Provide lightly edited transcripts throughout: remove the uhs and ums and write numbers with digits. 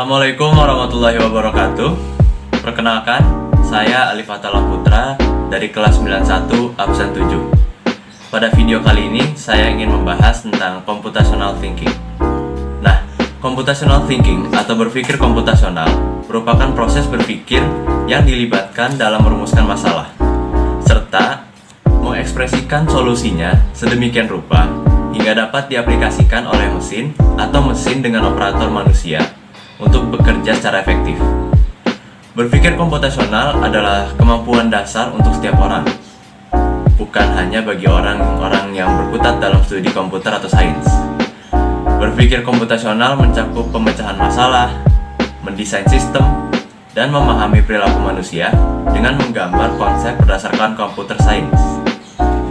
Assalamualaikum warahmatullahi wabarakatuh. Perkenalkan, saya Alif Atala Putra dari kelas 91 absen 7. Pada video kali ini, saya ingin membahas tentang computational thinking. Nah, computational thinking atau berpikir komputasional merupakan proses berpikir yang dilibatkan dalam merumuskan masalah, serta mengekspresikan solusinya sedemikian rupa hingga dapat diaplikasikan oleh mesin atau mesin dengan operator manusia untuk bekerja secara efektif. Berpikir komputasional adalah kemampuan dasar untuk setiap orang, bukan hanya bagi orang-orang yang berkutat dalam studi komputer atau sains. Berpikir komputasional mencakup pemecahan masalah, mendesain sistem, dan memahami perilaku manusia dengan menggambar konsep berdasarkan komputer sains.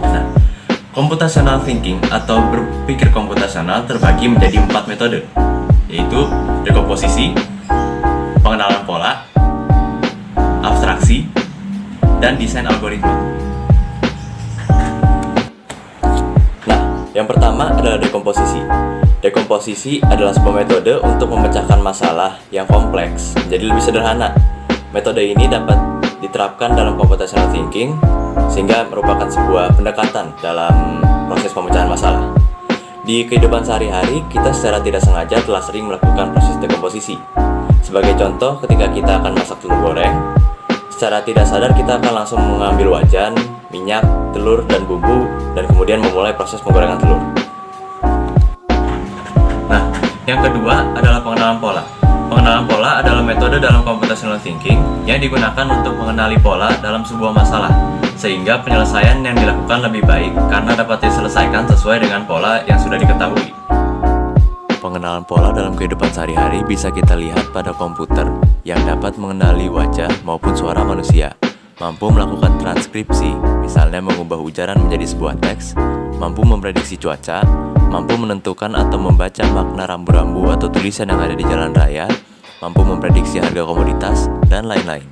Nah, computational thinking atau berpikir komputasional terbagi menjadi 4 metode, yaitu dekomposisi, pengenalan pola, abstraksi, dan desain algoritma. Nah, yang pertama adalah dekomposisi. Dekomposisi adalah sebuah metode untuk memecahkan masalah yang kompleks menjadi lebih sederhana. Metode ini dapat diterapkan dalam computational thinking sehingga merupakan sebuah pendekatan dalam proses pemecahan masalah. Di kehidupan sehari-hari, kita secara tidak sengaja telah sering melakukan proses dekomposisi. Sebagai contoh, ketika kita akan masak telur goreng, secara tidak sadar kita akan langsung mengambil wajan, minyak, telur, dan bumbu, dan kemudian memulai proses penggorengan telur. Nah, yang kedua adalah pengenalan pola. Pengenalan pola adalah metode dalam computational thinking yang digunakan untuk mengenali pola dalam sebuah masalah, sehingga penyelesaian yang dilakukan lebih baik karena dapat diselesaikan sesuai dengan pola yang sudah diketahui. Pengenalan pola dalam kehidupan sehari-hari bisa kita lihat pada komputer yang dapat mengenali wajah maupun suara manusia, mampu melakukan transkripsi, misalnya mengubah ujaran menjadi sebuah teks, mampu memprediksi cuaca, mampu menentukan atau membaca makna rambu-rambu atau tulisan yang ada di jalan raya, mampu memprediksi harga komoditas, dan lain-lain.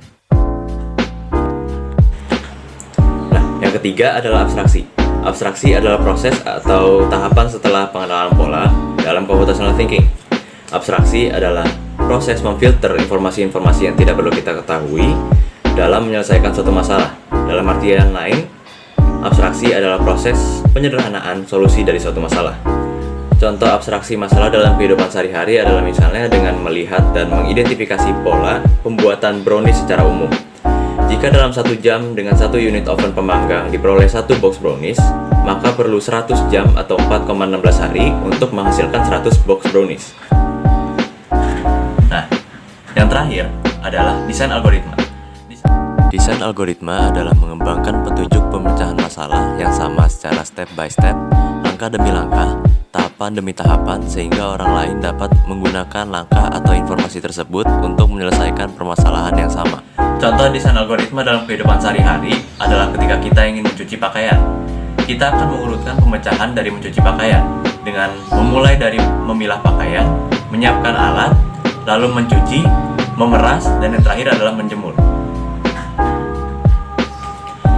Nah, yang ketiga adalah abstraksi. Abstraksi adalah proses atau tahapan setelah pengenalan pola dalam computational thinking. Abstraksi adalah proses memfilter informasi-informasi yang tidak perlu kita ketahui dalam menyelesaikan suatu masalah. Dalam artian lain, abstraksi adalah proses penyederhanaan solusi dari suatu masalah. Contoh abstraksi masalah dalam kehidupan sehari-hari adalah misalnya dengan melihat dan mengidentifikasi pola pembuatan brownies secara umum. Jika dalam 1 jam dengan 1 unit oven pemanggang diperoleh 1 box brownies, maka perlu 100 jam atau 4,16 hari untuk menghasilkan 100 box brownies. Nah, yang terakhir adalah desain algoritma. Desain algoritma adalah mengembangkan petunjuk pemecahan masalah yang sama secara step by step, langkah demi langkah, tahapan demi tahapan, sehingga orang lain dapat menggunakan langkah atau informasi tersebut untuk menyelesaikan permasalahan yang sama. Contoh desain algoritma dalam kehidupan sehari-hari adalah ketika kita ingin mencuci pakaian. Kita akan mengurutkan pemecahan dari mencuci pakaian dengan memulai dari memilah pakaian, menyiapkan alat, lalu mencuci, memeras, dan yang terakhir adalah menjemur.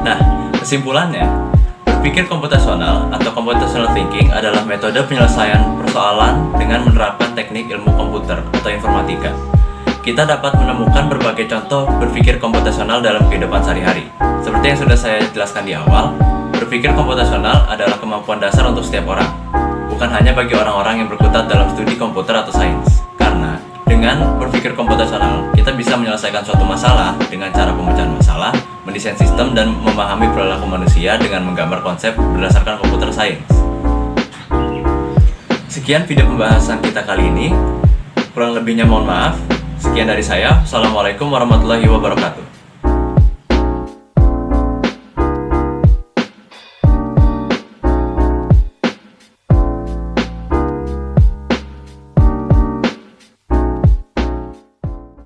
Nah, kesimpulannya, berpikir komputasional atau computational thinking adalah metode penyelesaian persoalan dengan menerapkan teknik ilmu komputer atau informatika. Kita dapat menemukan berbagai contoh berpikir komputasional dalam kehidupan sehari-hari. Seperti yang sudah saya jelaskan di awal, berpikir komputasional adalah kemampuan dasar untuk setiap orang, bukan hanya bagi orang-orang yang berkutat dalam studi komputer atau sains. Karena dengan berpikir komputasional, kita bisa menyelesaikan suatu masalah dengan cara pemecahan masalah, mendesain sistem, dan memahami perilaku manusia dengan menggambar konsep berdasarkan komputer sains. Sekian video pembahasan kita kali ini. Kurang lebihnya mohon maaf. Sekian dari saya. Assalamualaikum warahmatullahi wabarakatuh.